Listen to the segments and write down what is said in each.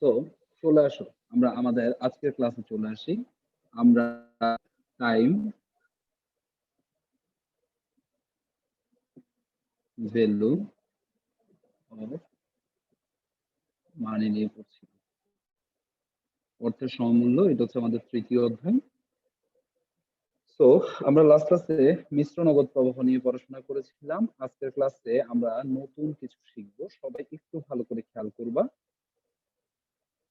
তো চলে আসো, আমরা আমাদের আজকের ক্লাসে চলে আসি। আমরা টাইম ভ্যালু অফ মানি নিয়ে পড়ছি। অর্থের সমমূল্য, এটা হচ্ছে আমাদের তৃতীয় অধ্যায়। তো আমরা লাস্ট ক্লাসে মিশ্র নগদ প্রবাহ নিয়ে পড়াশোনা করেছিলাম। আজকের ক্লাসে আমরা নতুন কিছু শিখব, সবাই একটু ভালো করে খেয়াল করবা।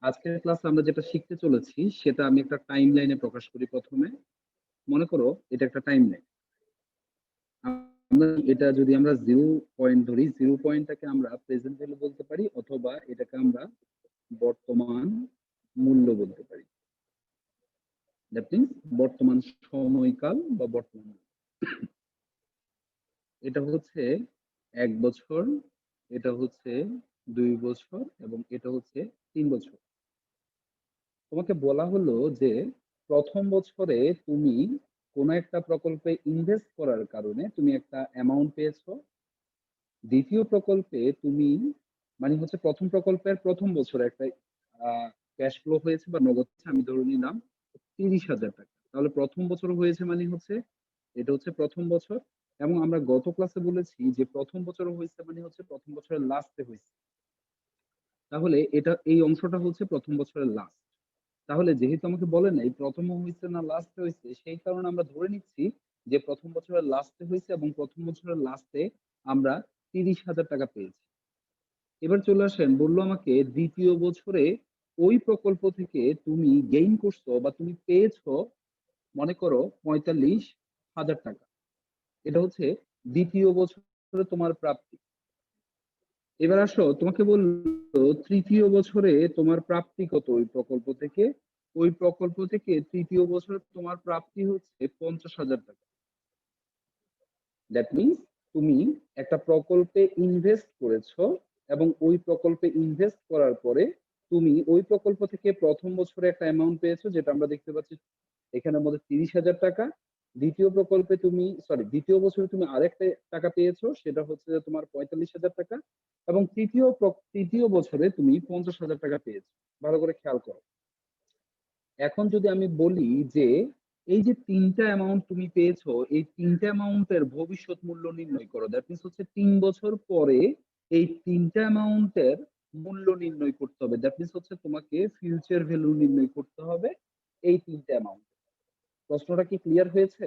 আজকের ক্লাসে আমরা যেটা শিখতে চলেছি সেটা আমি একটা টাইম লাইনে প্রকাশ করি। প্রথমে মনে করো এটা একটা টাইম লাইন। আমরা এটা যদি আমরা 0 পয়েন্ট ধরি, 0 পয়েন্টটাকে আমরা প্রেজেন্ট ভ্যালু বলতে পারি, অথবা এটাকে আমরা বর্তমান মূল্য বলতে পারি। দ্যাট মিন্স বর্তমান সময়কাল বা বর্তমান। এটা হচ্ছে 1 বছর, এটা হচ্ছে 2 বছর এবং এটা হচ্ছে 3 বছর। তোমাকে বলা হলো যে প্রথম বছরে তুমি কোন একটা প্রকল্পে ইনভেস্ট করার কারণে তুমি একটা অ্যামাউন্ট পেয়েছো। দ্বিতীয় প্রকল্পে তুমি মানে হচ্ছে প্রথম প্রকল্পের প্রথম বছরে একটা ক্যাশ ফ্লো হয়েছে বা নগদ, আমি ধরে নিলাম 30,000 টাকা। তাহলে প্রথম বছর হয়েছে মানে হচ্ছে এটা হচ্ছে প্রথম বছর। এবং আমরা গত ক্লাসে বলেছি যে প্রথম বছর হয়েছে মানে হচ্ছে প্রথম বছরের লাস্টে হয়েছে। তাহলে এটা এই অংশটা হচ্ছে প্রথম বছরের লাস্ট। তাহলে যেহেতু আমাকে বলে নাই প্রথম হয়েছে না লাস্টে হয়েছে, সেই কারণে আমরা ধরে নিচ্ছি যে প্রথম বছরের লাস্টে হয়েছে এবং প্রথম বছরের লাস্টে আমরা 30,000 টাকা পেয়েছি। এবার চলে আসেন, বললো আমাকে দ্বিতীয় বছরে ওই প্রকল্প থেকে তুমি গেইন করছো বা তুমি পেয়েছো মনে করো 45,000 টাকা। এটা হচ্ছে দ্বিতীয় বছরে তোমার প্রাপ্তি। এবার আসো, তোমাকে বললো তৃতীয় বছরে তোমার প্রাপ্তি কত ওই প্রকল্প থেকে। ওই প্রকল্প থেকে তৃতীয় বছরে তোমার প্রাপ্তি হচ্ছে 50,000 টাকা। দ্যাট মিনস তুমি একটা প্রকল্পে ইনভেস্ট করেছো এবং ওই প্রকল্পে ইনভেস্ট করার পরে তুমি ওই প্রকল্প থেকে প্রথম বছরে একটা অ্যামাউন্ট পেয়েছো, যেটা আমরা দেখতে পাচ্ছি এখানের মধ্যে 30,000 টাকা। দ্বিতীয় প্রকল্পে তুমি দ্বিতীয় বছরে তুমি আরেকটা টাকা পেয়েছো, সেটা হচ্ছে তোমার 45,000 টাকা। এবং তৃতীয় বছরে তুমি 50,000 টাকা পেয়েছো। ভালো করে খেয়াল করো। এখন যদি আমি বলি যে এই যে তিনটা অ্যামাউন্ট তুমি পেয়েছো, এই তিনটা অ্যামাউন্টের ভবিষ্যৎ মূল্য নির্ণয় করো। দ্যাট মিনস হচ্ছে 3 বছর পরে এই তিনটা অ্যামাউন্টের মূল্য নির্ণয় করতে হবে। দ্যাট মিনস হচ্ছে তোমাকে ফিউচার ভ্যালু নির্ণয় করতে হবে এই তিনটা অ্যামাউন্ট। প্রশ্নটা কি ক্লিয়ার হয়েছে?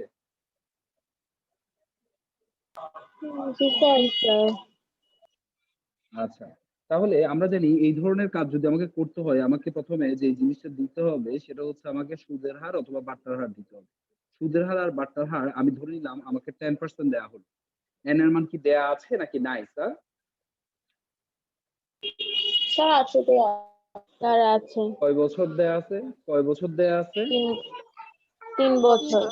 আচ্ছা, তাহলে আমরা জানি এই ধরনের কাজ যদি আমাকে করতে হয়, আমাকে প্রথমে যে জিনিসটা দিতে হবে সেটা হচ্ছে আমাকে সুদের হার অথবা বাট্টার হার দিতে হবে। সুদের হার আর বাট্টার হার আমি ধরে নিলাম আমাকে 10% দেওয়া হলো। এন এর মান কি দেয়া আছে নাকি নাই স্যার? স্যার আছে, দেয়া স্যার আছে। কয় বছর দেয়া আছে? কয় বছর দেয়া আছে? 3 বছর।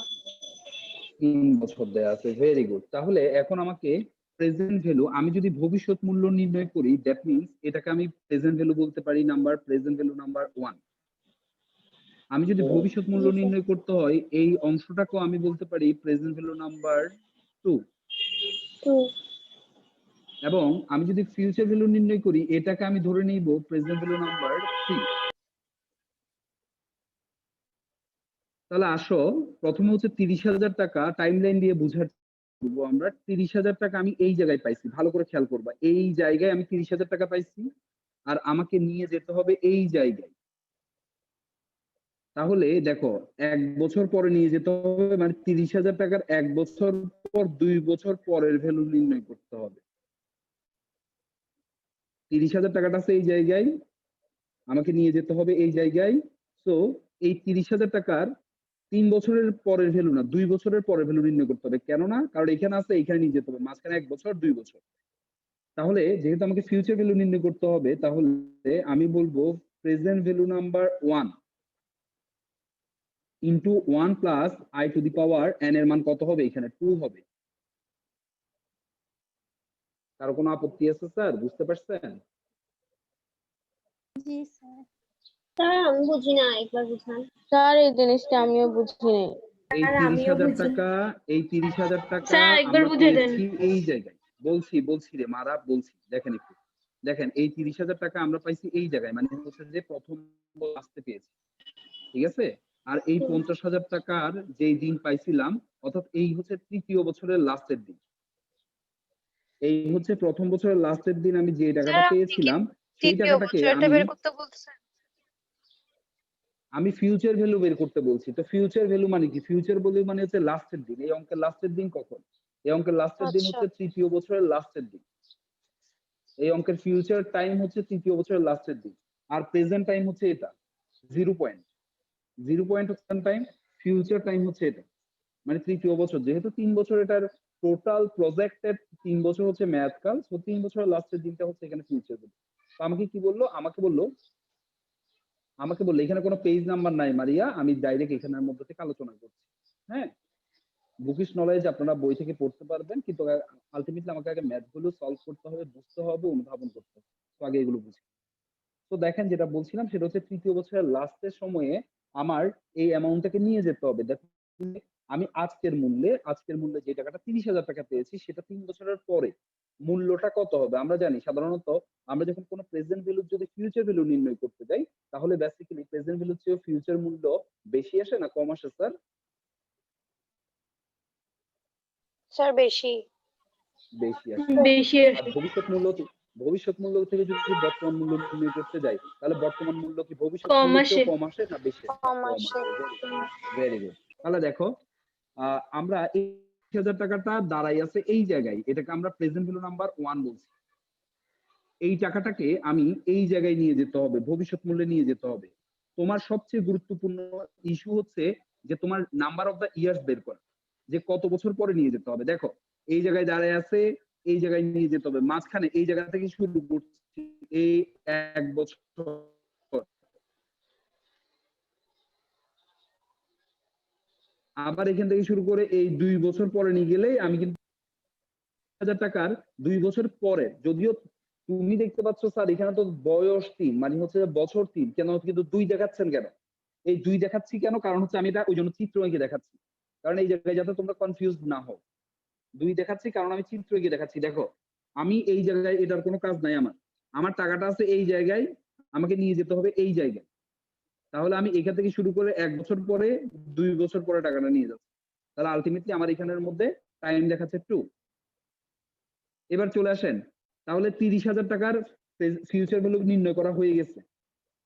3 বছর দেয়া আছে। Very good. তাহলে এখন আমাকে প্রেজেন্ট ভ্যালু, আমি যদি ভবিষ্যৎ মূল্য নির্ণয় করি, দ্যাট মিনস এটাকে আমি প্রেজেন্ট ভ্যালু বলতে পারি নাম্বার, প্রেজেন্ট ভ্যালু নাম্বার 1। আমি যদি ভবিষ্যৎ মূল্য নির্ণয় করতে হয় এই অংশটাকেও আমি বলতে পারি প্রেজেন্ট ভ্যালু নাম্বার 2। এবং আমি যদি ফিউচার ভ্যালু নির্ণয় করি এটাকে আমি ধরে নিব প্রেজেন্ট ভ্যালু নাম্বার 3। তাহলে আসো, প্রথমে হচ্ছে 30,000 টাকা টাইমলাইন দিয়ে বুঝার করবো আমরা। 30,000 টাকা আমি এই জায়গায় পাইছি, ভালো করে খেয়াল করবা। এই জায়গায় আমি 30,000 টাকা পাইছি আর আমাকে নিয়ে যেতে হবে এই জায়গায়। তাহলে দেখো 1 বছর পরে নিয়ে যেতে হবে, মানে 30,000 টাকার 1 বছর পর 2 বছর পরের ভ্যালু নির্ণয় করতে হবে। 30,000 টাকাটা আছে এই জায়গায়, আমাকে নিয়ে যেতে হবে এই জায়গায়। সো এই 30,000 টাকার 3 বছরের পরের ভ্যালু না, 2 বছরের পরের ভ্যালু নির্ণয় করতে হবে। কেননা কারণ এখানে আছে, এখানে নিয়ে যেতে হবে, মাঝখানে 1 বছর 2 বছর। তাহলে যেহেতু আমাকে ফিউচার ভ্যালু নির্ণয় করতে হবে, তাহলে আমি বলবো present value number 1 into 1 plus I two the power N এর মান কত হবে? এখানে 2 হবে। কারো কোনো আপত্তি আছে স্যার? বুঝতে পারছেন? জি স্যার। স্যার আমি বুঝি না, একবার বুঝান। স্যার এই জিনিসটা আমিও বুঝি নাই। এই 30,000 টাকা, এই 30,000 টাকা স্যার একবার আমরা বুঝিয়ে দেন। পেয়েছি এই জায়গায়। বলছি রে মারা, বলছি, দেখেন একটু। দেখেন এই 30,000 টাকা আমরা পাইছি এই জায়গায়, মানে হচ্ছে যে প্রথম আসতে পেয়েছি, ঠিক আছে? আর এই 50,000 টাকার যেই দিন পাইছিলাম, অর্থাৎ এই হচ্ছে তৃতীয় বছরের লাস্টের দিন। এই হচ্ছে প্রথম বছরের লাস্টের দিন আমি যে টাকাটা স্যার আপনি কি পেয়েছিলাম, সেই তৃতীয় টাকাটাকে বছরটা বের করতে বলতেছেন? আমি ফিউচার ভ্যালু বের করতে বলছি। তো ফিউচার ভ্যালু মানে কি? ফিউচার ভ্যালু মানে হচ্ছে লাস্টের দিন। এই অঙ্কের লাস্টের দিন কখন? এই অঙ্কের লাস্টের দিন আচ্ছা হচ্ছে তৃতীয় বছরের লাস্টের দিন। এই অঙ্কের ফিউচার টাইম হচ্ছে তৃতীয় বছরের লাস্টের দিন। আর প্রেজেন্ট টাইম হচ্ছে এটা 0 পয়েন্ট। 0 পয়েন্ট হচ্ছে টাইম, ফিউচার টাইম হচ্ছে এটা। মানে তৃতীয় বছর। যেহেতু ৩ বছর এটার টোটাল প্রজেক্টেড ৩ বছর হচ্ছে মেয়াদকাল। সো ৩ বছরের লাস্টের দিনটা হচ্ছে এখানে ফিউচার ভ্যালু। তো আমাকে কি বলল? আমাকে বলল এখানে কোনো পেজ নাম্বার নাই মারিয়া, আমি ডাইরেক্ট এখানের মধ্যে থেকে আলোচনা করছি। হ্যাঁ? বুকিশ নলেজ আপনারা বই থেকে পড়তে পারবেন, কিন্তু আলটিমেটলি আমাকে আগে ম্যাথ গুলো সলভ করতে হবে, বুঝতে হবে, অনুধাবন করতে হবে। তো আগে এগুলো বুঝি। তো দেখেন যেটা বলছিলাম সেটা হচ্ছে তৃতীয় বছরের লাস্টের সময়ে আমার এই অ্যামাউন্টটাকে নিয়ে যেতে হবে। আমি আজকের মূল্যে যে টাকাটা 30,000 টাকা পেয়েছি সেটা ৩ বছরের পরে মূল্যটা কত হবে? আমরা জানি সাধারণত আমরা যখন কোনো প্রেজেন্ট ভ্যালুর যদি ফিউচার ভ্যালু নির্ণয় করতে যাই, তাহলে বেসিক্যালি প্রেজেন্ট ভ্যালুর চেয়ে ফিউচার মূল্য বেশি আসে না কম আসে স্যার? স্যার বেশি। বেশি আসে। বেশি আর ভবিষ্যৎ মূল্য থেকে যদি বর্তমান মূল্য নির্ণয় করতে যাই, তাহলে বর্তমান মূল্য কি ভবিষ্যৎ কম মূল্যের আসে। চেয়েও কম আসে না বেশি আসে? কম কম আসে। আসে। Very good. তাহলে দেখো আমরা এই 30,000 টাকাটা দাঁড়াই আছে এই জায়গায়। এটাকে আমরা প্রেজেন্ট ভ্যালু নাম্বার 1 বলছি। এই টাকাটাকে আমি এই জায়গায় নিয়ে যেতে হবে, ভবিষ্যৎ মূল্যে নিয়ে যেতে হবে। তোমার সবচেয়ে গুরুত্বপূর্ণ ইস্যু হচ্ছে যে তোমার নাম্বার অফ দ্য ইয়ার্স বের করা। যে কত বছর পরে নিয়ে যেতে হবে। দেখো এই জায়গায় দাঁড়ায় আছে, এই জায়গায় নিয়ে যেতে হবে। মাঝখানে এই জায়গা থেকে শুরু করছি। এই ১ বছর। আবার এখান থেকে শুরু করে এই ২ বছর পরে নিয়ে গেলেই আমি কিন্তু ১,০০০ টাকার ২ বছর পরে, যদিও তুমি দেখতে পাচ্ছ স্যার এখানে তো বয়স ৩ মানে হচ্ছে বছর ৩, কেন কিন্তু ২ দেখাচ্ছেন কেন? এই ২ দেখাচ্ছি কেন? কারণ হচ্ছে আমি এটা ওইজন্য চিত্র এঁকে দেখাচ্ছি। কারণ এই জায়গায় যাতে তোমরা কনফিউজড না হও। ২ দেখাচ্ছি কারণ আমি চিত্র এঁকে দেখাচ্ছি। দেখো, আমি এই জায়গায় এটার কোনো কাজ নাই আমার। আমার টাকাটা আছে এই জায়গায়, আমাকে নিয়ে যেতে হবে এই জায়গায়। তাহলে আমি এখান থেকে শুরু করে ১ বছর পরে, ২ বছর পরে টাকাটা নিয়ে যাচ্ছি। তাহলে আল্টিমেটলি আমার এখানের মধ্যে টাইম দেখাচ্ছে 2। এবার চলে আসেন। তাহলে ৩০,০০০ টাকার ফিউচার ভ্যালু নির্ণয় করা হয়ে গেছে।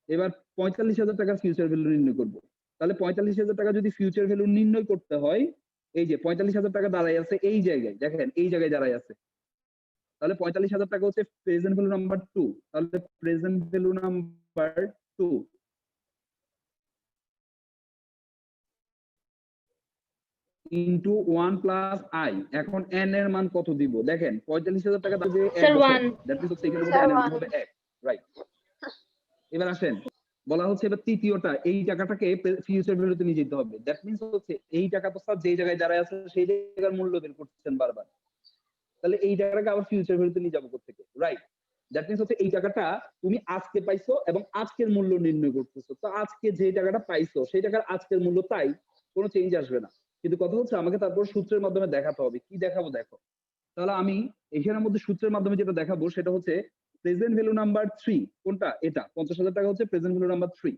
এবার ৪৫,০০০ টাকার ফিউচার ভ্যালু নির্ণয় করব। তাহলে ৪৫,০০০ টাকা যদি ফিউচার ভ্যালু নির্ণয় করতে হয়, এই যে ৪৫,০০০ টাকা দাঁড়ায় আছে এই জায়গায়। দেখেন এই জায়গায় দাঁড়ায় আছে। তাহলে ৪৫,০০০ টাকা হচ্ছে প্রেজেন্ট ভ্যালু নাম্বার 2। তাহলে present value number 2 into 1 plus i। এখন n এর মান কত দিব? দেখেন ৪৫,০০০ টাকা যে ১ স্যার বছর। 1। দ্যাট মিন্স হচ্ছে এখানে মধ্যে স্যার n এর মান 1। হবে ১। রাইট। এবার আসেন। বলা হচ্ছে এবার তৃতীয়টা, এই টাকাটাকে ফিউচার ভ্যালুতে নিয়ে যেতে হবে। দ্যাট মিন্স হচ্ছে এই টাকা তো স্যার যেই জায়গায় দাঁড়ায় আছে সেই জায়গার মূল্য বের করতেছেন বারবার। তাহলে এই টাকাটাকে আবার ফিউচার ভ্যালুতে নিয়ে যাবো কোত্থেকে? রাইট। দ্যাট মিন্স হচ্ছে এই টাকাটা তুমি আজকে পাইছো এবং আজকের মূল্য নির্ণয় করতেছো। তো আজকে যে টাকাটা পাইছো সেই টাকার আজকের মূল্য তাই, কোনো চেঞ্জ আসবে না। কিন্তু কথা হচ্ছে আমাকে তারপর সূত্রের মাধ্যমে দেখাতে হবে। কি দেখাবো দেখো। তাহলে আমি এখানের মধ্যে সূত্রের মাধ্যমে যেটা দেখাবো সেটা হচ্ছে প্রেজেন্ট ভ্যালু নাম্বার ৩। কোনটা? এটা ৫০,০০০ টাকা হচ্ছে present value number ৩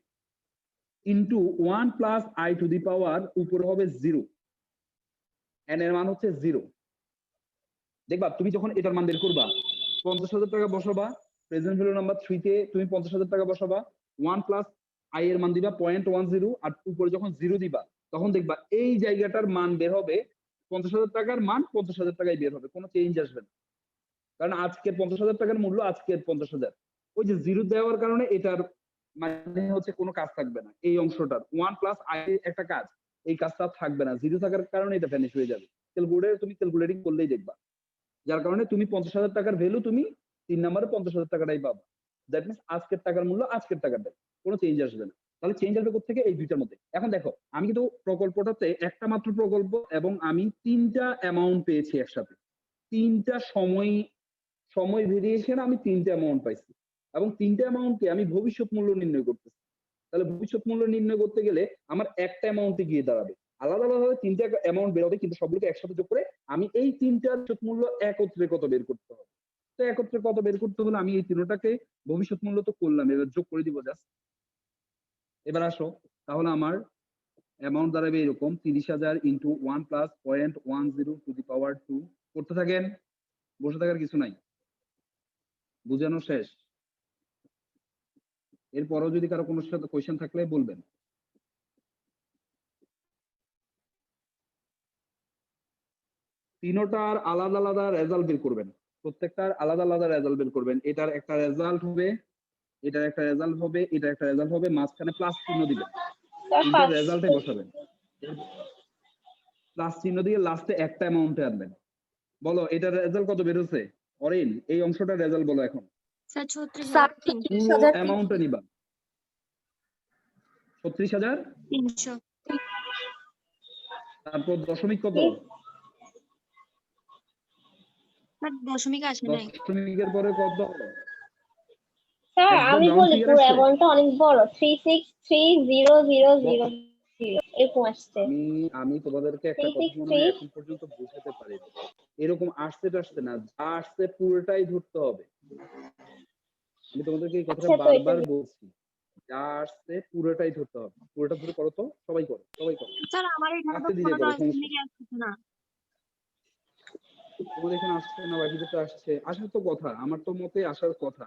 into 1 plus i to the power উপরে হবে 0। n এর মান হচ্ছে 0। দেখবা তুমি যখন এটার মান বের করবা ৫০,০০০ টাকা বসাবা, প্রেজেন্ট ভ্যালু নাম্বার ৩ তে তুমি ৫০,০০০ টাকা বসাবা, 1 প্লাস i এর মান দিবা 0.10 আর উপরে যখন 0 দিবা তখন দেখবা এই জায়গাটার মান বের হবে ৫০,০০০ টাকার মান ৫০,০০০ টাকায় বের হবে, কোনো চেঞ্জ আসবে না। কারণ আজকের ৫০,০০০ টাকার মূল্য আজকের ৫০,০০০। ওই যে 0 দেওয়ার কারণে এটার মানে হচ্ছে কোনো কাজ থাকবে না। এই অংশটার 1 প্লাস i একটা কাজ, এই কাজটা থাকবে না। 0 থাকার কারণে এটা ভ্যানিশ হয়ে যাবে। তুমি ক্যালকুলেটিং করলেই দেখবা। যার কারণে তুমি ৫০,০০০ টাকার ভ্যালু তুমি ৩ নম্বরে ৫০,০০০ টাকাটাই পাবা। দ্যাট মিন্স আজকের টাকার মূল্য আজকের টাকাটাই। কোনো চেঞ্জ আসবে না। তাহলে চেঞ্জ আসবে কোত্থেকে? এই দুইটার মধ্যে। এখন দেখো আমি কিন্তু প্রকল্পটাতে একটা মাত্র প্রকল্প এবং আমি ৩টা অ্যামাউন্ট পেয়েছি একসাথে। ৩টা সময় ভেরিয়েশন আমি ৩টা অ্যামাউন্ট পাইছি। এবং ৩টা অ্যামাউন্টকে আমি ভবিষ্যৎ মূল্য নির্ণয় করতেছি। তাহলে ভবিষ্যৎ মূল্য নির্ণয় করতে গেলে আমার একটা অ্যামাউন্টে গিয়ে দাঁড়াবে। আলাদা আলাদাভাবে ৩টা অ্যামাউন্ট বের হবে কিন্তু সবগুলোকে একসাথে যোগ করে আমি এই ৩টার ভবিষ্যৎ মূল্য একত্রে কত বের করতে হবে। তো একত্রে কত বের করতে হলো, আমি এই তিনটাকে ভবিষ্যৎ মূল্য তো করলাম, এবার যোগ করে দিব জাস্ট। এবার আসো, তাহলে আমার অ্যামাউন্ট দাঁড়াবে এরকম 30,000 into 1 plus 0.10 two the power 2। করতে থাকেন, বসে থাকার কিছু নাই, বুঝানো শেষ। এরপরও যদি কারো কোনো সাথে কোয়েশ্চেন থাকলে বলবেন। তিনোটার আলাদা আলাদা রেজাল্ট বের করবেন, প্রত্যেকটার আলাদা আলাদা রেজাল্ট বের করবেন। এটার একটা রেজাল্ট হবে, এটার একটা রেজাল্ট হবে, এটার একটা রেজাল্ট হবে, মাঝখানে প্লাস চিহ্ন দিবেন, স্যার তিনটার ফার্স্ট রেজাল্টে বসাবেন। প্লাস চিহ্ন দিয়ে লাস্টে একটা অ্যামাউন্টে আনবেন। বলো এটার রেজাল্ট কত বের হচ্ছে? অরিন, এই অংশটার রেজাল্ট বলো এখন। স্যার 36,300 স্যার পুরো অ্যামাউন্টটা নিবা 36,000, তারপর দশমিক কত? স্যার দশমিক আসে নাই। দশমিকের পরে কত? স্যার একদম আমি round বলি figure পুরো আসছে? অ্যামাউন্টটা অনেক বড় 363000 এরকম আসছে। আমি তোমাদেরকে একটা কথা মনে হয় এখন পর্যন্ত বুঝাতে পারিনি। এরকম আসছে টাসছে না, যা আসছে পুরোটাই ধরতে হবে। আমি তোমাদেরকে এই কথাটা আচ্ছা, তো বারবার এটা- বলছি, যা আসছে পুরোটাই ধরতে হবে। পুরোটা ধরে করো তো, সবাই করো, সবাই করো। স্যার আমার এখানে তো আস্তে ধীরে কোনো করো, সমস্যা দশমিক আসছে না। তোমাদের এখানে আসছে না, বাকিদের তো আসছে। আসার তো কথা, আমার তো মতে আসার কথা।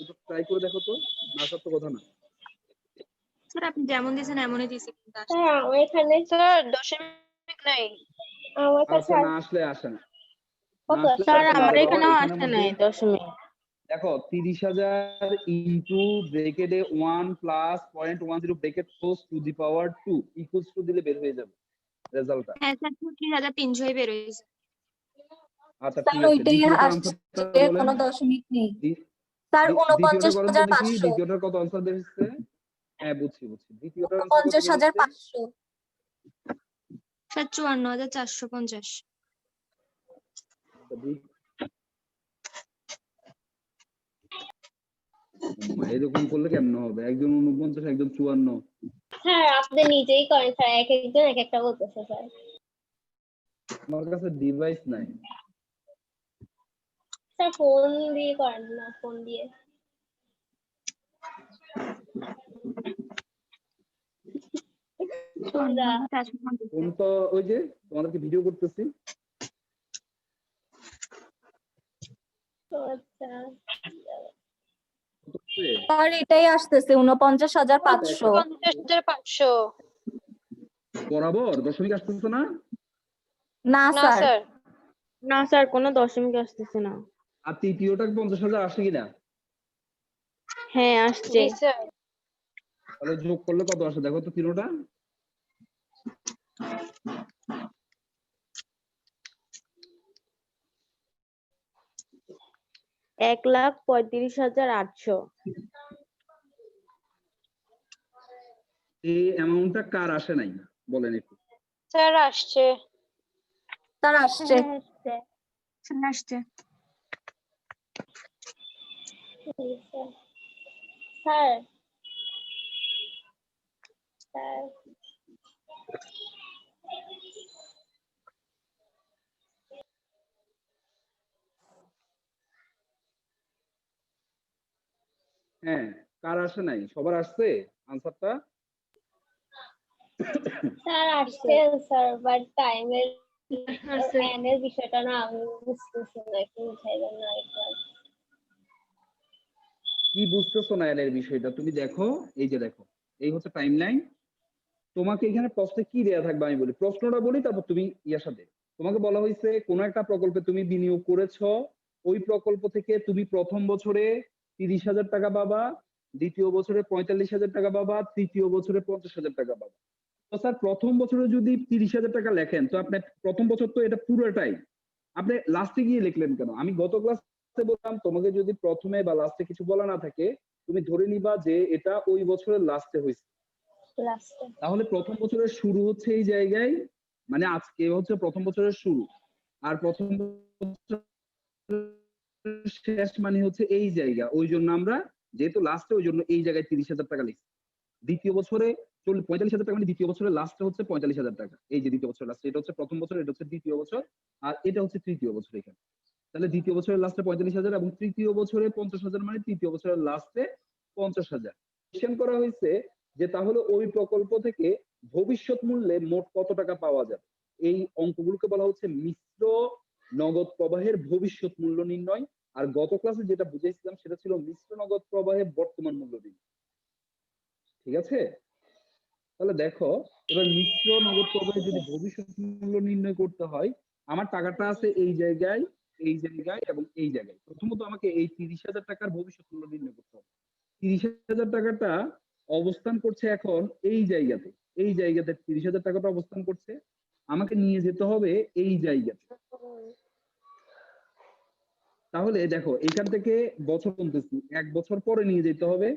একটু ট্রাই করে দেখো তো, না আসার তো কথা না। স্যার আপনি যেমন দিয়েছেন এমনই দিয়েছি কিন্তু আসছে স্যার আমার এখানে স্যার দশমিক নাই। আমার কাছে আচ্ছা, না আসলে আসে না। কত না আসলে স্যার আসে না, আমার বাবা, এখানেও এখানের আসে মধ্যে নাই দশমিক। দেখো 30,000 ইন্টু ব্রেকেটে 1 plus 0.10 bracket close to the power 2 equals to দিলে বের হয়ে যাবে রেজাল্টটা। হ্যাঁ স্যার 36,300 বের হয়েছে। আচ্ছা স্যার ঠিক আছে, ওইটাই দ্বিতীয়টা আসছে, আনসারটা বলেন। কোনো দশমিক নেই। স্যার দ্বিতীয়টা করেন তো দেখি, 49,500। দ্বিতীয়টার কত আনসার বের হচ্ছে? হ্যাঁ বুঝছি বুঝছি, দ্বিতীয়টার আনসার কত বের হচ্ছে? 49,500। স্যার 54,450। এরকম করলে কেমন হবে? একজন 49, একজন 54। স্যার আপনি নিজেই করেন স্যার, এক একজন এক একটা বলতেছে স্যার। আমার কাছে ডিভাইস নাই। স্যার ফোন দিয়ে করেন না, ফোন দিয়ে। সুন্দর। কোন তো ওই যে তোমাদেরকে ভিডিও করতেছি। আচ্ছা স্যার এটাই আসতেছে 49,500। 50,500। বরাবর দশমিক আসতেছে না? না না স্যার, স্যার। না স্যার কোনো দশমিক আসতেছে না। আর তৃতীয়টা 50,000 আসে কিনা? হ্যাঁ আসছে। জি স্যার। তাহলে যোগ করলে কত আসে দেখো তো তিনোটা। এক লাখ 35,800। এই অ্যামাউন্টটা কার আসে নাই বলেন একটু। স্যার আসছে। স্যার আসছে। স্যার আসছে। স্যার স্যার হ্যাঁ, কার আসে নাই? সবার আসছে আনসারটা? স্যার আসছে স্যার, বাট টাইমের এর বিষয়টা না আমি বুঝতেছি না, একটু বুঝাই দেন না একবার। কি বুঝতেছো না এর বিষয়টা? তুমি দেখো, এই যে দেখো, এই হচ্ছে টাইমলাইন। তোমাকে এখানে প্রশ্নে কি দেয়া থাকবে আমি বলি, প্রশ্নটা বলি, তারপর তুমি ইয়ার সাথে। তোমাকে বলা হয়েছে কোন একটা প্রকল্পে তুমি বিনিয়োগ করেছো, ওই প্রকল্প থেকে তুমি প্রথম বছরে 30,000 টাকা পাবা, দ্বিতীয় বছরে 45,000 টাকা পাবা, তৃতীয় বছরে 50,000 টাকা পাবা। তো স্যার প্রথম বছরে যদি 30,000 টাকা লেখেন, তো আপনি প্রথম বছর তো এটা পুরোটাই আপনি লাস্টে গিয়ে লিখলেন কেন? আমি গত ক্লাসে বললাম তোমাকে যদি প্রথমে বা লাস্টে কিছু বলা না থাকে, তুমি ধরে নিবা যে এটা ওই বছরের লাস্টে হয়েছে। লাস্টে তাহলে প্রথম বছরের শুরু হচ্ছে এই জায়গায়, মানে আজকে হচ্ছে প্রথম বছরের শুরু, আর প্রথম বছরের শেষ মানে হচ্ছে এই জায়গা। ওই জন্য আমরা যেহেতু লাস্টে, ওই জন্য এই জায়গায় 30,000 টাকা লিখছি। দ্বিতীয় বছরে 45,000 টাকা, মানে দ্বিতীয় বছরের লাস্টে হচ্ছে 45,000 টাকা। এই যে দ্বিতীয় বছরের লাস্টে, এটা হচ্ছে প্রথম বছর, এটা হচ্ছে দ্বিতীয় বছর, আর এটা হচ্ছে তৃতীয় বছর এখানে। তাহলে দ্বিতীয় বছরের লাস্টে 45,000 এবং তৃতীয় বছরে 50,000 মানে তৃতীয় বছরের লাস্টে 50,000। কোশ্চেন করা হয়েছে যে তাহলে ওই প্রকল্প থেকে ভবিষ্যৎ মূল্যে মোট কত টাকা পাওয়া যাবে। এই অঙ্কগুলোকে বলা হচ্ছে মিশ্র নগদ প্রবাহের ভবিষ্যৎ মূল্য নির্ণয়। আর গত ক্লাসে যেটা বুঝাইছিলাম সেটা ছিল মিশ্র নগদ প্রবাহের বর্তমান মূল্য নির্ণয়। ঠিক আছে, তাহলে দেখো এবার মিশ্র নগদ প্রবাহে যদি ভবিষ্যৎ মূল্য নির্ণয় করতে হয়, আমার টাকাটা আছে এই জায়গায়, এই জায়গায় এবং এই জায়গায়। প্রথমত আমাকে এই 30,000 টাকার ভবিষ্যৎ মূল্য নির্ণয় করতে হবে। 30,000 টাকাটা অবস্থান করছে এখন এই জায়গাতে, এই জায়গাতে 30,000 টাকাটা অবস্থান করছে, আমাকে নিয়ে যেতে হবে এই জায়গাতে। তাহলে দেখো এখান থেকে বছর গুনতেছি, 1 বছর পরে নিয়ে যেতে হবে,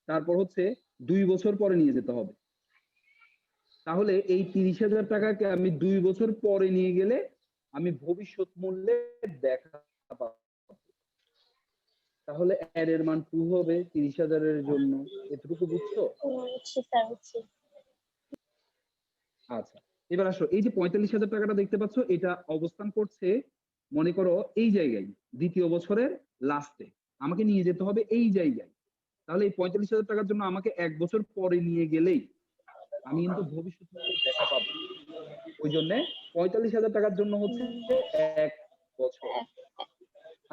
তারপর হচ্ছে 2 বছর পরে নিয়ে যেতে হবে। তাহলে এই 30,000 টাকাকে আমি 2 বছর পরে নিয়ে গেলে আমি ভবিষ্যৎ মূল্যে দেখা পাবো। তাহলে এর এর মান 2 হবে 30,000 এর জন্য। এতটুকু বুঝছো? বুঝছি স্যার, বুঝছি। আচ্ছা, এবার আসো এই যে 45,000 টাকাটা দেখতে পাচ্ছ, এটা অবস্থান করছে মনে করো এই জায়গায়, দ্বিতীয় বছরের লাস্টে। আমাকে নিয়ে যেতে হবে এই জায়গায়। তাহলে এই 45,000 টাকার জন্য আমাকে 1 বছর পরে নিয়ে গেলেই আমি কিন্তু ভবিষ্যৎ মূল্য দেখা পাবো। ওই জন্য 45,000 টাকার জন্য হচ্ছে 1 বছর।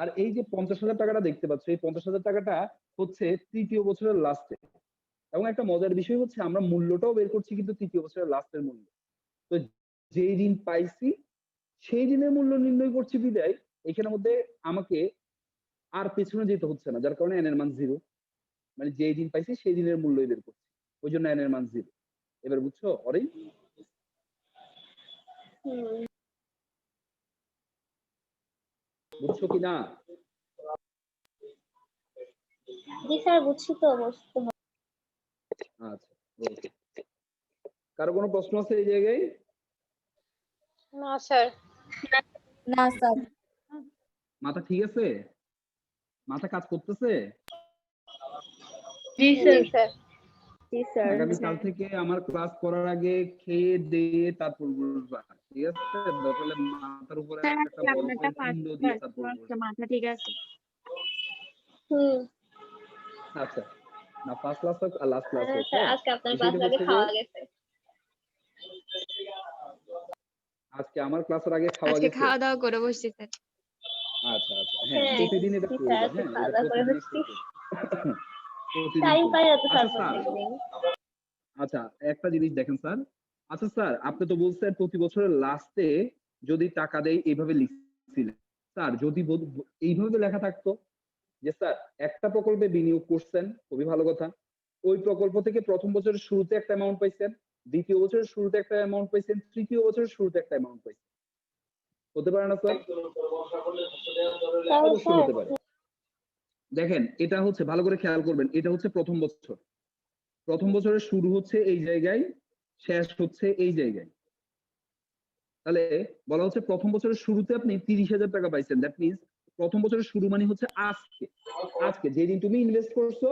আর এই যে 50,000 টাকাটা দেখতে পাচ্ছ, এই 50,000 টাকাটা হচ্ছে তৃতীয় বছরের লাস্টে। এবং একটা মজার বিষয় হচ্ছে আমরা মূল্যটাও বের করছি কিন্তু তৃতীয় বছরের লাস্টের মূল্য। তো যেই দিন পাইছি সেই দিনের মূল্য নির্ণয় করছি বিদায় এখানের মধ্যে আমাকে আর পেছনে যেতে হচ্ছে না, যার কারণে n এর মান 0। মানে যেই দিন পাইছি সেই দিনের মূল্যই বের করছি, ওই জন্য n এর মান 0। এবার বুঝছো অরিন? বুঝছো কি না? জি স্যার, বুঝছি তো, বুঝতে হবে। আচ্ছা, ওকে। কারো কোনো প্রশ্ন আছে এই জায়গায়? না স্যার। না স্যার। মাথা ঠিক আছে? মাথা কাজ করতেছে? জি জি স্যার। স্যার। জি স্যার। আগামীকাল থেকে আমার ক্লাস করার আগে খেয়ে দিয়ে তারপর বসবা, ঠিক আছে? তাহলে মাথার উপরে স্যার একটা আজকে বড় আপনারটা করে ফার্স্ট পিণ্ড দিয়ে তারপর ক্লাস, বসবা। মাথা ঠিক আছে। আচ্ছা, না ফার্স্ট ক্লাস হোক আর লাস্ট ক্লাস হোক, স্যার হ্যাঁ? আজকে আপনার বিষয়টা ক্লাস আগে হচ্ছে যে খাওয়া গেছে। আজকে আমার ক্লাসের আগে খাওয়া আজকে গেছে। খাওয়া দাওয়া করে বসছি স্যার। আচ্ছা আচ্ছা, হ্যাঁ হ্যাঁ, প্রতিদিন এটা জি করবা, স্যার, আজকে হ্যাঁ খাওয়া এটা দাওয়া করে প্রতিদিন বসছি। প্রতিদিন টাইম করবা। পাই না তো স্যার আচ্ছা স্যার, প্রতিদিন। আচ্ছা একটা জিনিস দেখেন স্যার। আচ্ছা স্যার, আপনি তো বলছেন প্রতি বছরের লাস্টে যদি টাকা দেয় এইভাবে লিখছিলেন। স্যার যদি এইভাবে লেখা থাকতো যে স্যার একটা প্রকল্পে বিনিয়োগ করছেন, খুবই ভালো কথা, ওই প্রকল্প থেকে প্রথম বছরের শুরুতে একটা অ্যামাউন্ট পাইছেন, দ্বিতীয় বছরের শুরুতে একটা অ্যামাউন্ট পাইছেন, তৃতীয় বছরের শুরুতে একটা অ্যামাউন্ট পাইছেন, হতে পারে না স্যার? অবশ্যই হতে পারে। দেখেন এটা হচ্ছে, ভালো করে খেয়াল করবেন, এটা হচ্ছে প্রথম বছর। প্রথম বছরের শুরু হচ্ছে এই জায়গায়, শেষ হচ্ছে এই জায়গায়। তাহলে বলা হচ্ছে প্রথম বছরের শুরুতে আপনি 30,000 টাকা পাইছেন। দ্যাট মিনস প্রথম বছরের শুরু মানে হচ্ছে আজকে। আজকে যেদিন তুমি ইনভেস্ট করছো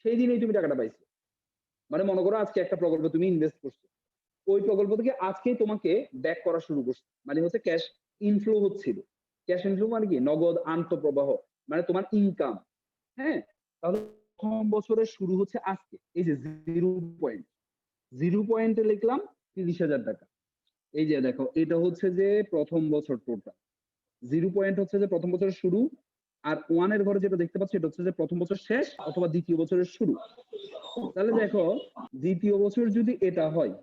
সেই দিনেই তুমি টাকাটা পাইছো। মানে মনে করো আজকে একটা প্রকল্পে তুমি ইনভেস্ট করছো, ওই প্রকল্প থেকে আজকেই তোমাকে ব্যাক করা শুরু করছে, মানে হচ্ছে ক্যাশ ইনফ্লো হচ্ছিল। ক্যাশ ইনফ্লো মানে কি? নগদ আন্তঃপ্রবাহ, মানে তোমার ইনকাম। হ্যাঁ, তাহলে প্রথম বছরের শুরু হচ্ছে আজকে। এই যে 0 পয়েন্টে লিখলাম 30,000 টাকা। এই যে দেখো এটা হচ্ছে যে প্রথম বছর টোটাল। 0 পয়েন্ট হচ্ছে যে প্রথম বছরের শুরু, আর 1 এর ঘরে যেটা দেখতে পাচ্ছ এটা হচ্ছে যে প্রথম বছর শেষ অথবা দ্বিতীয় বছরের শুরু। তাহলে দেখো দ্বিতীয় বছর যদি এটা হয়,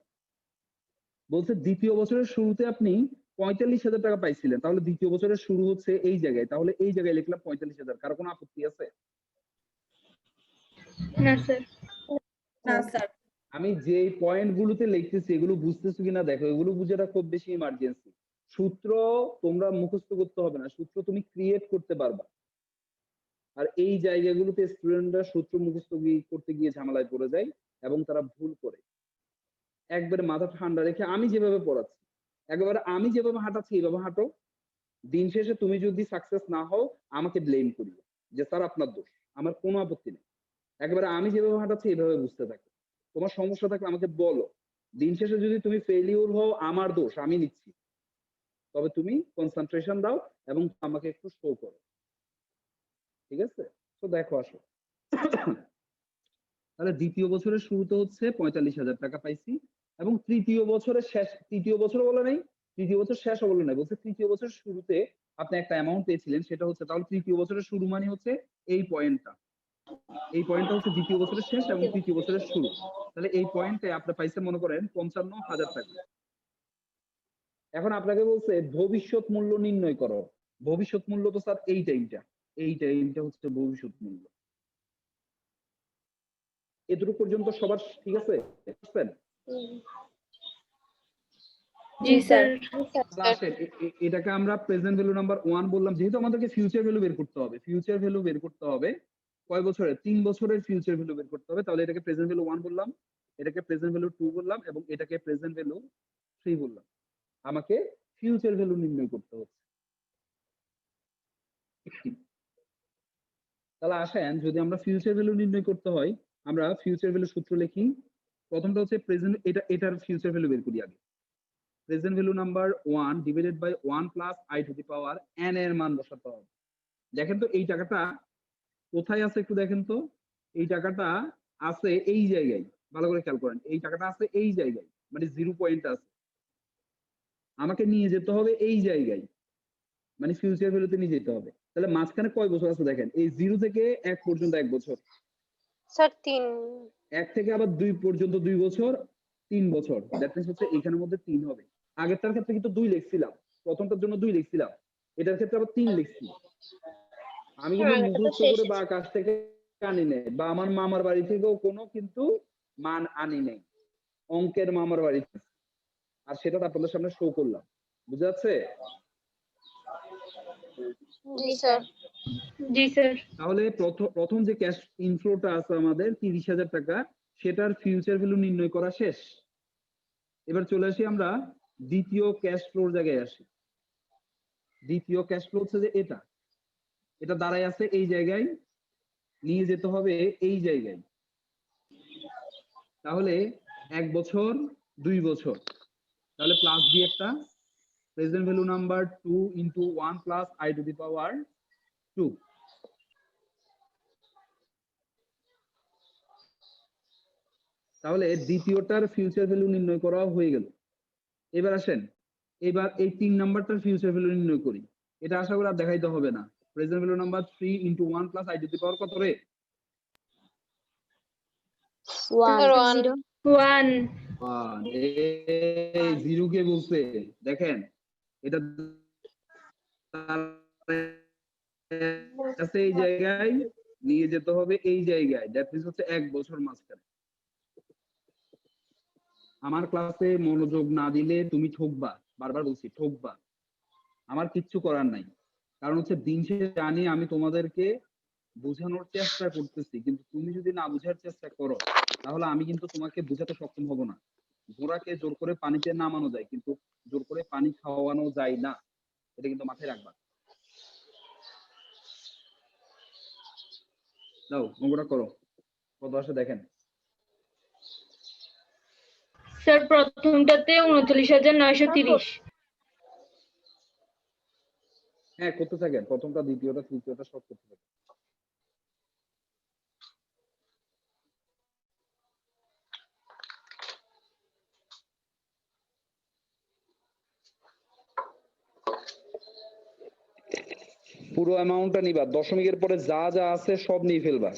বলছে দ্বিতীয় বছরের শুরুতে আপনি 45,000 টাকা পাইছিলেন, তাহলে দ্বিতীয় বছরের শুরু হচ্ছে এই জায়গায়, তাহলে এই জায়গায় লিখলাম 45,000। কারো কোনো আপত্তি আছে? না স্যার। না স্যার। আমি যে পয়েন্ট গুলোতে লিখতেছি এগুলো বুঝতেছো কিনা দেখো, এগুলো বুঝাটা খুব বেশি ইমার্জেন্সি। সূত্র তোমরা মুখস্থ করতে হবে না, সূত্র তুমি ক্রিয়েট করতে পারবা। আর এই জায়গাগুলোতে স্টুডেন্টরা সূত্র মুখস্থ করতে গিয়ে ঝামেলায় পড়ে যায় এবং তারা ভুল করে। একবারে মাথা ঠান্ডা রেখে আমি যেভাবে পড়াচ্ছি, একেবারে আমি যেভাবে হাঁটাচ্ছি এইভাবে হাঁটো। দিন শেষে তুমি যদি সাকসেস না হও আমাকে ব্লেম করিও যে স্যার আপনার দোষ, আমার কোনো আপত্তি নেই। একেবারে আমি যেভাবে হাঁটাচ্ছি এইভাবে বুঝতে থাকো। তোমার সমস্যা থাকলে আমাকে বলো। দিন শেষে যদি তুমি ফেলিউর হও আমার দোষ আমি নিচ্ছি, তবে তুমি কনসেন্ট্রেশন দাও এবং আমাকে একটু শো করো। ঠিক আছে, তো দেখো আসো। তাহলে দ্বিতীয় বছরের শুরুতে হচ্ছে 45,000 টাকা পাইছি এবং তৃতীয় বছরের শেষ, তৃতীয় বছর বলে নাই, তৃতীয় বছর শেষও বলে নাই, বলছে তৃতীয় বছরের শুরুতে আপনি একটা অ্যামাউন্ট পেয়েছিলেন, সেটা হচ্ছে, তাহলে তৃতীয় বছরের শুরু মানে হচ্ছে এই পয়েন্টটা, এই পয়েন্টটা হচ্ছে দ্বিতীয় বছরের শেষ এবং তৃতীয় বছরের শুরু। তাহলে এই পয়েন্টে আপনি পাইছেন মনে করেন 55,000 টাকা। এখন আপনাকে বলছে ভবিষ্যৎ মূল্য নির্ণয় করো। ভবিষ্যৎ মূল্য তো স্যার এই টাইমটা হচ্ছে ভবিষ্যৎ মূল্য। এতটুকু পর্যন্ত সবার ঠিক আছে? বুঝছেন? জি স্যার। আসেন, এটাকে আমরা প্রেজেন্ট ভ্যালু নাম্বার 1 বললাম, যেহেতু আমাদেরকে ফিউচার ভ্যালু বের করতে হবে। ফিউচার ভ্যালু বের করতে হবে কয় বছরের? 3 বছরের ফিউচার ভ্যালু বের করতে হবে। তাহলে এটাকে প্রেজেন্ট ভ্যালু 1 বললাম, এটাকে প্রেজেন্ট ভ্যালু 2 বললাম এবং এটাকে প্রেজেন্ট ভ্যালু 3 বললাম। আমাকে ফিউচার ভ্যালু নির্ণয় করতে হচ্ছে। তাহলে আসেন, যদি আমরা ফিউচার ভ্যালু নির্ণয় করতে হয়, আমরা ফিউচার ভ্যালু সূত্র লিখি। প্রথমটা হচ্ছে প্রেজেন্ট, এটার ফিউচার ভ্যালু বের করি আগে। Present value number 1 divided by 1 plus i to the power n এর মান বসাতে হবে। দেখেন তো এই টাকাটা কোথায় আছে, একটু দেখেন তো। এই টাকাটা আছে এই জায়গায়, ভালো করে খেয়াল করেন। এই টাকাটা আছে এই জায়গায়, মানে 0 পয়েন্ট আছে। আমাকে নিয়ে যেতে হবে এই জায়গায়, মানে ফিউচার ভ্যালুতে নিয়ে যেতে হবে। তাহলে মাঝখানে কয় বছর আছে দেখেন, এই 0 থেকে 1 পর্যন্ত 1 বছর, স্যার 3। 1 থেকে আবার 2 পর্যন্ত 2 বছর, 3 বছর। দ্যাট মিন্স হচ্ছে এখানের মধ্যে 3 হবে। আগেরটার ক্ষেত্রে কিন্তু 2 লিখছিলাম, প্রথমটার জন্য 2 লিখছিলাম, এটার ক্ষেত্রে আবার 3 লিখছি। আমি কিন্তু এটা তো মুখস্থ শেষ। করে বা আকাশ থেকে আনি নাই, বা আমার মামার বাড়ি থেকেও কোনো কিন্তু মান আনি নাই, অঙ্কের মামার বাড়ি থেকে। আর সেটা আপনাদের সামনে শো করলাম। বুঝা যাচ্ছে? জি স্যার। জি স্যার। তাহলে প্রথম যে ক্যাশ ইনফ্লোটা আছে আমাদের 30,000 টাকা, সেটার ফিউচার ভ্যালু নির্ণয় করা শেষ। এবার চলে আসি আমরা দ্বিতীয় ক্যাশ ফ্লোর জায়গায় আসি। দ্বিতীয় ক্যাশ ফ্লো হচ্ছে যে এটা দাঁড়ায় আছে এই জায়গায়, নিয়ে যেতে হবে এই জায়গায়। তাহলে 1 বছর 2 বছর, তাহলে প্লাস দিয়ে একটা present value number 2 into 1 plus i to the power 2। তাহলে দ্বিতীয়টার ফিউচার ভ্যালু নির্ণয় করা হয়ে গেল। এবার আসেন, এবার এই 3 নাম্বারটার ফিউচার ভ্যালু নির্ণয় করি। এটা আশা করি আর দেখাইতে হবে না। Present value number 3 into 1 plus i to the power কত রে? 1। 1 এই 0 কে বলছে, দেখেন এটা আছে এই জায়গায়, নিয়ে যেতে হবে এই জায়গায়। দ্যাট মিন্স হচ্ছে 1 বছর মাঝখানে। আমার ক্লাসে মনোযোগ না দিলে তুমি ঠকবা, বারবার বলছি ঠকবা। আমার কিচ্ছু করার নাই, কারণ হচ্ছে দিন শেষে জানি আমি তোমাদেরকে বোঝানোর চেষ্টা করতেছি, কিন্তু তুমি যদি না বোঝার চেষ্টা করো তাহলে আমি কিন্তু তোমাকে বোঝাতে সক্ষম হব না। ঘোড়াকে জোর করে পানিতে নামানো যায়, কিন্তু জোর করে পানি খাওয়ানো যায় না। এটা কিন্তু মাথায় রাখবা। দাও অঙ্কটা করো, কত আসে দেখেন। স্যার প্রথমটাতে 39,930। হ্যাঁ করতে থাকেন, প্রথমটা দ্বিতীয়টা তৃতীয়টা সব করতে থাকেন। পুরো অ্যামাউন্টটা নিবা, দশমিকের পরে যা যা আছে সব নিয়ে ফেলবা।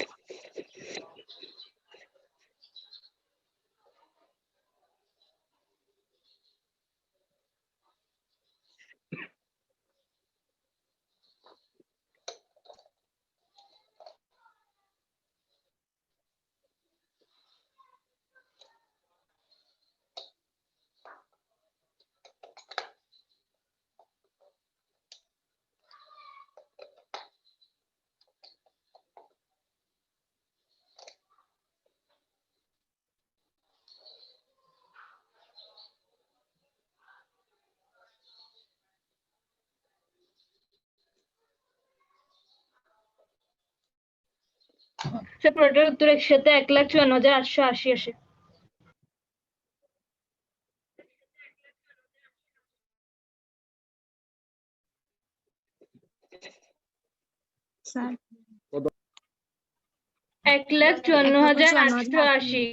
স্যার পুরোটার উত্তর একসাথে 1,54,880 আসে। স্যার। কত? 1,54,880।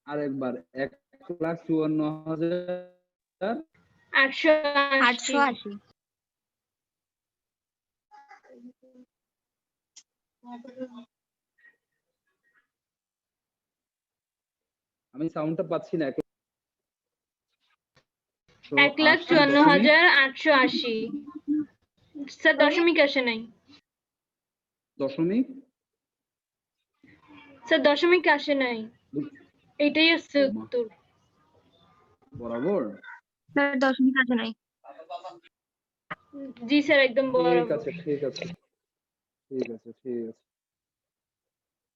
আরেকবার 1,54,880। 880। আমি সাউন্ডটা পাচ্ছি না। 1,54,880। স্যার দশমিক আসে নাই। দশমিক স্যার দশমিক আসে নাই, এটাই হচ্ছে উত্তর। বরাবর। স্যার দশমিক আসে নাই। জি স্যার একদম ঠিক বরাবর। আছে ঠিক আছে ঠিক আছে ঠিক আছে।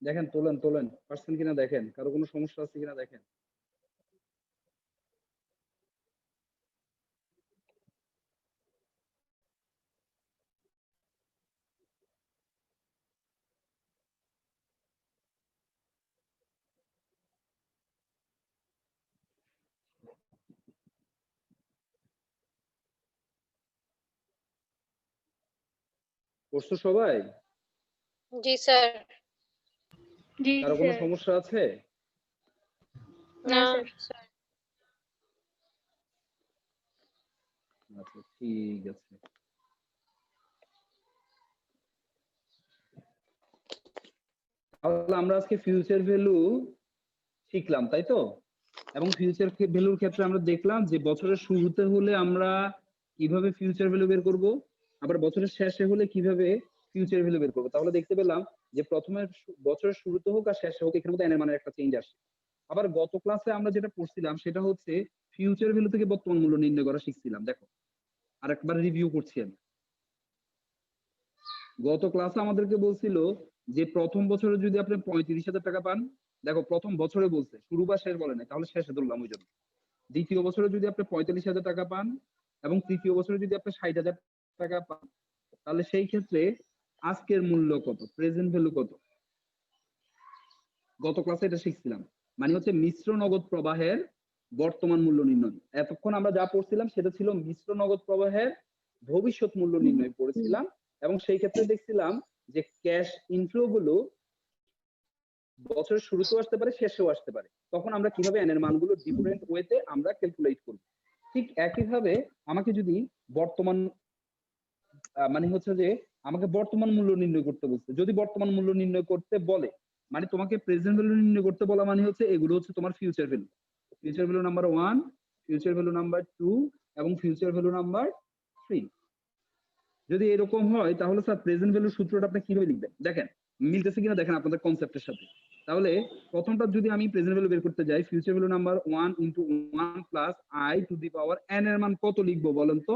দেখেন তোলেন তোলেন, পারছেন কিনা দেখেন, কারো কোনো সমস্যা আছে কিনা দেখেন। করছো সবাই? জি স্যার। জি কারো কোনো স্যার। সমস্যা আছে? না না স্যার। স্যার। আচ্ছা ঠিক আছে। তাহলে আমরা আজকে ফিউচার ভ্যালু শিখলাম, তাই তো? এবং ফিউচার ভ্যালুর ক্ষেত্রে আমরা দেখলাম যে বছরের শুরুতে হলে আমরা কিভাবে ফিউচার ভ্যালু বের করব, আবার বছরের শেষে হলে কিভাবে ফিউচার ভ্যালু বের করব। তাহলে দেখতে পেলাম যে প্রথমে বছরের শুরুতে হোক আর শেষে হোক, এখানে মধ্যে এন এর মানের একটা চেঞ্জ আসে। আবার গত ক্লাসে আমরা যেটা পড়ছিলাম সেটা হচ্ছে ফিউচার ভ্যালু থেকে বর্তমান মূল্য নির্ণয় করা শিখছিলাম। দেখো আরেকবার রিভিউ করছি আমি। গত ক্লাসে আমাদেরকে বলছিল যে প্রথম বছরে যদি আপনি 35,000 টাকা পান, দেখো প্রথম বছরে বলছে, শুরু বা শেষ বলে না, তাহলে শেষে ধরলাম ওই জন্য। দ্বিতীয় বছরে যদি আপনি 45,000 টাকা পান এবং তৃতীয় বছরে যদি আপনি 60,000 টাকা পান, তাহলে সেই ক্ষেত্রে আজকের মূল্য কত, প্রেজেন্ট ভ্যালু কত। গত ক্লাসে এটা শিখছিলাম, মানে হচ্ছে মিশ্র নগদ প্রবাহের বর্তমান মূল্য নির্ণয়। এতক্ষণ আমরা যা পড়ছিলাম সেটা ছিল মিশ্র নগদ প্রবাহের ভবিষ্যৎ মূল্য নির্ণয় পড়েছিলাম, এবং সেই ক্ষেত্রে দেখছিলাম যে ক্যাশ ইনফ্লো গুলো বছরের শুরুতেও আসতে পারে শেষেও আসতে পারে। তখন আমরা কিভাবে এন এর মানগুলো ডিফারেন্ট ওয়েতে আমরা ক্যালকুলেট করব। ঠিক একইভাবে আমাকে যদি বর্তমান মানে হচ্ছে যে আমাকে বর্তমান মূল্য নির্ণয় করতে বলছে, যদি বর্তমান মূল্য নির্ণয় করতে বলে, মানে তোমাকে প্রেজেন্ট ভ্যালু নির্ণয় করতে বলা মানে হচ্ছে এগুলো হচ্ছে তোমার future value. Future value number 1, future value number 2 এবং ফিউচার ভ্যালু নাম্বার 3। যদি এরকম হয় তাহলে স্যার প্রেজেন্ট ভ্যালুর সূত্রটা আপনি কিভাবে লিখবেন? দেখেন মিলতেছে কিনা দেখেন আপনাদের কনসেপ্টের সাথে। তাহলে প্রথমটা যদি আমি প্রেজেন্ট ভ্যালু বের করতে যাই, future value number 1 into 1 plus i to the power n এর মান কত লিখবো বলেন তো?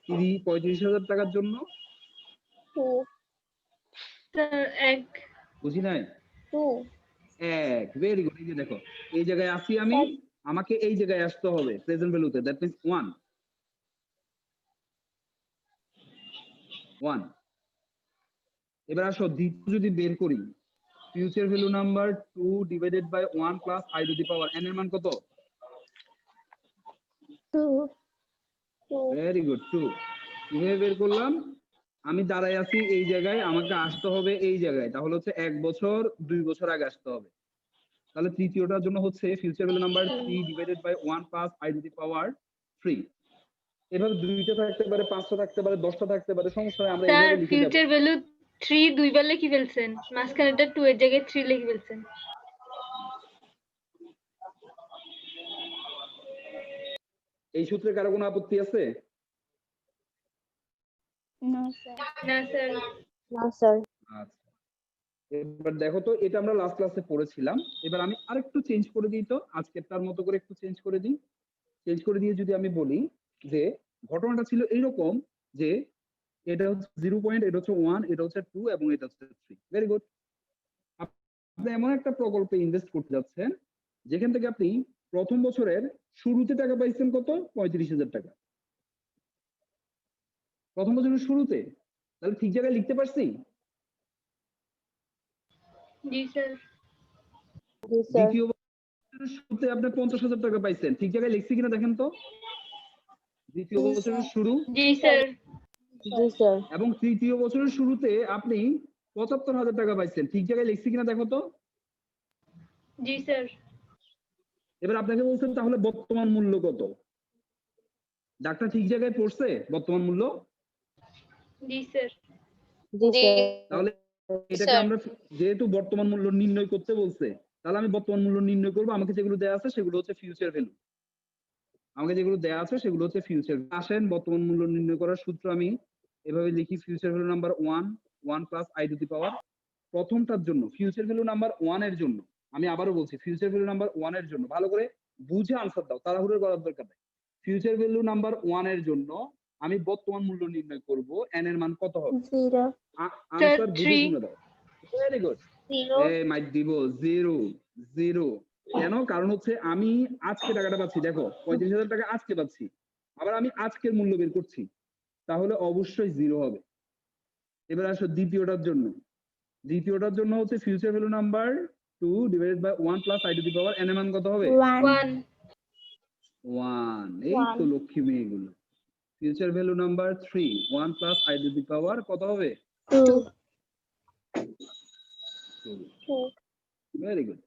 35,000 টাকার জন্য 2 স্যার 1। বুঝি নাই? 2 1। Very good. এই যে দেখো এই জায়গায় আসি আমি, আমাকে এই জায়গায় আসতে হবে প্রেজেন্ট ভ্যালুতে, দ্যাট মিন্স 1। এবার আসো দ্বিতীয় যদি বের করি, future value number 2 divided by 1 plus i to the power n এর মান কত? 2 2 ভেরি গুড, 2। কিভাবে বের করলাম? আমি দাঁড়ায় আছি এই জায়গায়, আমাকে আসতে হবে এই জায়গায়, তাহলে হচ্ছে 1 বছর 2 বছর আগে আসতে হবে। তাহলে তৃতীয়টার জন্য হচ্ছে future value number 3 divided by 1 plus i to the power 3। এভাবে 2টা থাকতে পারে, 5টা থাকতে পারে, 10টা থাকতে পারে, সমস্যা নাই, আমরা স্যার এইভাবে লিখে যাব। ফিউচার ভ্যালু 3 দুইবার লিখে ফেলছেন, মাঝখানেটা 2 এর জায়গায় 3 লিখে ফেলছেন। এই সূত্রে কারো কোনো আপত্তি আছে? না স্যার। না স্যার। না স্যার। আচ্ছা এবার দেখো তো, এটা আমরা লাস্ট ক্লাসে পড়েছিলাম। এবার আমি আরেকটু চেঞ্জ করে দিই, তো আজকেরটার মতো করে একটু চেঞ্জ করে দিই। চেঞ্জ করে দিয়ে যদি আমি বলি যে ঘটনাটা ছিল এইরকম যে এটা হচ্ছে 0 পয়েন্ট, এটা হচ্ছে 1, এটা হচ্ছে 2 এবং এটা হচ্ছে 3। Very good. আপনি এমন একটা প্রকল্পে ইনভেস্ট করতে যাচ্ছেন যেখান থেকে আপনি প্রথম বছরের শুরুতে টাকা পাইছেন কত? 35,000 টাকা। প্রথম বছরের শুরুতে, তাহলে ঠিক জায়গায় লিখতে পারছি? জি স্যার। জি স্যার। দ্বিতীয় বছরের শুরুতে আপনি 50,000 টাকা পাইছেন, ঠিক জায়গায় লিখছি কিনা দেখেন তো? দ্বিতীয় বছরের শুরু জি স্যার। জি স্যার। এবং তৃতীয় বছরের শুরুতে আপনি ৭৫,০০০ টাকা পাইছেন। ঠিক জায়গায় লিখছি কিনা দেখো তো। জি স্যার। এবার আপনাকে বলছেন তাহলে বর্তমান মূল্য কত? ডাক্তার ঠিক জায়গায় পড়ছে বর্তমান মূল্য? জি স্যার। জি জি স্যার। তাহলে এটাকে স্যার। আমরা যেহেতু বর্তমান মূল্য নির্ণয় করতে বলছে, তাহলে আমি বর্তমান মূল্য নির্ণয় করব। আমাকে যেগুলো দেয়া আছে সেগুলো হচ্ছে ফিউচার ভ্যালু। আমাকে যেগুলো দেয়া আছে সেগুলো হচ্ছে ফিউচার। আসেন বর্তমান মূল্য নির্ণয় করার সূত্র আমি এভাবে লিখি। Future value number 1 plus i to the power প্রথমটার জন্য ফিউচার ভ্যালু নাম্বার 1 এর জন্য আমি আবারও বলছি ফিউচার ভ্যালু নাম্বার 1 এর জন্য ভালো করে বুঝে আনসার দাও, তাড়াহুড়ো করার দরকার নেই। ফিউচার ভ্যালু নাম্বার 1 এর জন্য আমি বর্তমান মূল্য নির্ণয় করব। n এর মান কত হবে? 0 আনসার বুঝে 3 শুনে দাও। Very good. 0 এই মাইট দিব 0 কেন? কারণ হচ্ছে আমি আজকে টাকাটা পাচ্ছি, দেখো ৩৫,০০০ টাকা আজকে পাচ্ছি, আবার আমি আজকের মূল্য বের করছি, তাহলে অবশ্যই 0 হবে। এবার আসো দ্বিতীয়টার জন্য। দ্বিতীয়টার জন্য হচ্ছে future value number 2 divided by 1 plus i to the power n এর মান কত হবে? 1 1। এই তো লক্ষ্মী মেয়েগুলো। Future value number 3 1 plus i to the power কত হবে? 2 ভেরি গুড।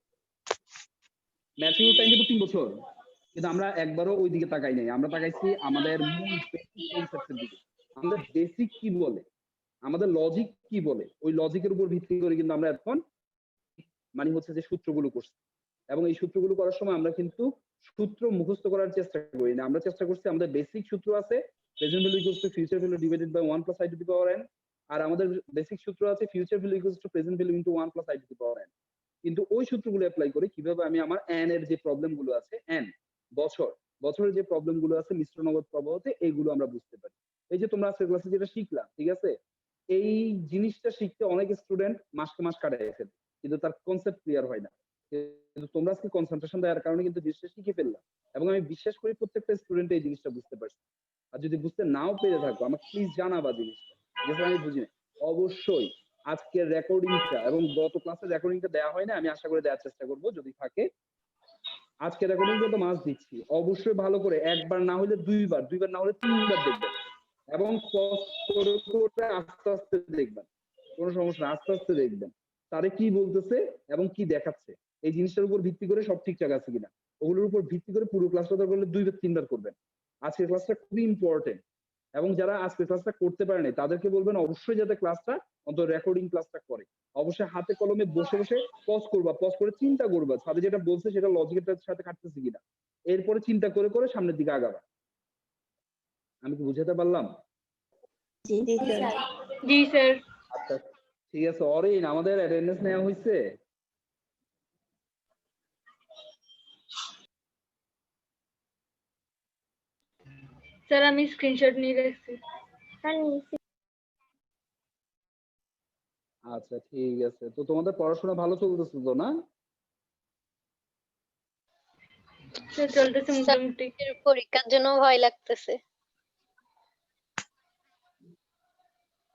ম্যাচিউর টাইম কিন্তু 3 বছর, কিন্তু আমরা একবারও ওই দিকে তাকাই নাই। আমরা তাকাইছি আমাদের মূল বেসিক কনসেপ্টের দিকে। আমাদের বেসিক কি বলে, আমাদের লজিক কি বলে, ওই লজিকের উপর ভিত্তি করে কিন্তু আমরা এখন মানে হচ্ছে যে সূত্রগুলো করছি। এবং এই সূত্রগুলো করার সময় আমরা কিন্তু সূত্র মুখস্থ করার চেষ্টা করি না। আমরা চেষ্টা করছি আমাদের বেসিক সূত্র আছে present value equals to future value divided by 1 plus i to the power n, আর আমাদের বেসিক সূত্র আছে future value equals to present value into 1 plus i to the power n। কিন্তু ওই সূত্রগুলো অ্যাপ্লাই করে কিভাবে আমি আমার n এর যে প্রবলেম গুলো আছে n বছরের যে প্রবলেম গুলো আছে মিশ্র নগদ প্রবাহতে, এইগুলো আমরা বুঝতে পারি। এই যে তোমরা আজকের ক্লাসে যেটা শিখলা, ঠিক আছে, এই জিনিসটা শিখতে অনেক স্টুডেন্ট মাসকে মাস কাটায় ফেলে, কিন্তু তার কনসেপ্ট ক্লিয়ার হয় না। কিন্তু তোমরা আজকে কনসেন্ট্রেশন দেওয়ার কারণে কিন্তু জিনিসটা শিখে ফেললা, এবং আমি বিশ্বাস করি প্রত্যেকটা স্টুডেন্ট এই জিনিসটা বুঝতে পারছে। আর যদি বুঝতে নাও পেরে থাকো আমাকে প্লিজ জানাবা জিনিসটা, যেটা আমি বুঝি না। অবশ্যই আজকের রেকর্ডিংটা এবং গত ক্লাসের রেকর্ডিংটা দেওয়া হয় না, আমি আশা করে দেওয়ার চেষ্টা করব যদি থাকে। আজকে রেকর্ডিংটা তো মাস দিচ্ছি, অবশ্যই ভালো করে একবার না হলে দুইবার না হলে 3 বার দেখবেন, এবং পজ করে করে আস্তে আস্তে দেখবেন। কোনো সমস্যা না, আস্তে আস্তে দেখবেন তারে কি বলতেছে এবং কি দেখাচ্ছে। এই জিনিসটার উপর ভিত্তি করে সব ঠিকঠাক আছে কিনা, ওগুলোর উপর ভিত্তি করে পুরো ক্লাসটা দরকার হলে 2 বার 3 বার করবেন। আজকের ক্লাসটা খুবই ইম্পর্টেন্ট, এবং যারা আজকে ক্লাসটা করতে পারে নাই তাদেরকে বলবেন অবশ্যই যাতে ক্লাসটা অন্তত রেকর্ডিং ক্লাসটা করে। অবশ্যই হাতে কলমে বসে বসে পজ করবা, পজ করে চিন্তা করবা সাথে যেটা বলছে সেটা লজিকের সাথে কাটতেছে কিনা, এরপরে চিন্তা করে করে সামনের দিকে আগাবা। আমি কি বুঝাতে পারলাম? জি স্যার। জি স্যার। আচ্ছা ঠিক আছে। অরিন, আমাদের অ্যাটেন্ডেন্স নেওয়া হয়েছে? স্যার আমি স্ক্রিনশট নিয়ে রাখছি। আচ্ছা ঠিক আছে। তো তোমাদের পড়াশোনা ভালো চলতেছে তো না? স্যার চলতেছে মোটামুটি। পরীক্ষার জন্য ভয় লাগতেছে।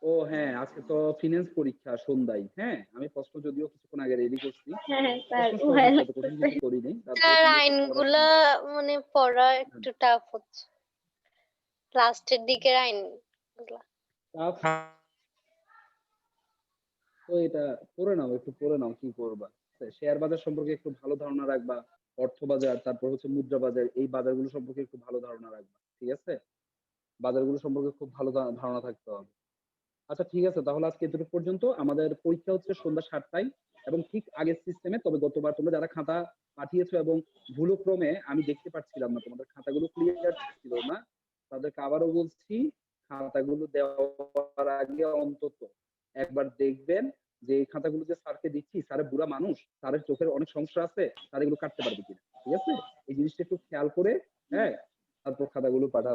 ও হ্যাঁ, আজকে তো ফিনান্স পরীক্ষা সন্ধ্যায়। হ্যাঁ, আমি প্রশ্ন যদিও কিছুক্ষণ আগে রেডি করছি। হ্যাঁ স্যার প্রশ্ন সহজ, অত কঠিন কিছু করিনি। স্যার আইনগুলা মানে পড়া একটু টাফ হচ্ছে, লাস্টের দিকের আইনগুলা। তো এটা পড়ে নাও, একটু পড়ে নাও, কি করবা। শেয়ার বাজার সম্পর্কে একটু ভালো ধারণা রাখবা, অর্থ বাজার, তারপর হচ্ছে মুদ্রা বাজার, এই বাজারগুলো সম্পর্কে একটু ভালো ধারণা রাখবা, ঠিক আছে? বাজারগুলো সম্পর্কে খুব ভালো ধারণা থাকতে হবে। আচ্ছা ঠিক আছে, তাহলে আজকে এতটুকু পর্যন্ত। আমাদের পরীক্ষা হচ্ছে সন্ধ্যা 7টায় এবং ঠিক আগের সিস্টেমে। তবে গতবার তোমরা যারা খাতা পাঠিয়েছো এবং ভুলক্রমে আমি দেখতে পাচ্ছিলাম না, তোমাদের খাতাগুলো ক্লিয়ার ছিল না, তাদেরকে আবারও বলছি খাতাগুলো দেওয়ার আগে অন্তত একবার দেখবেন যে এই খাতাগুলো যে স্যারকে দিচ্ছি, স্যার বুড়া মানুষ, স্যারের চোখের অনেক সমস্যা আছে, স্যার এগুলো কাটতে পারবে কিনা, ঠিক আছে? এই জিনিসটা একটু খেয়াল করে, হ্যাঁ, তারপর খাতাগুলো পাঠাবো।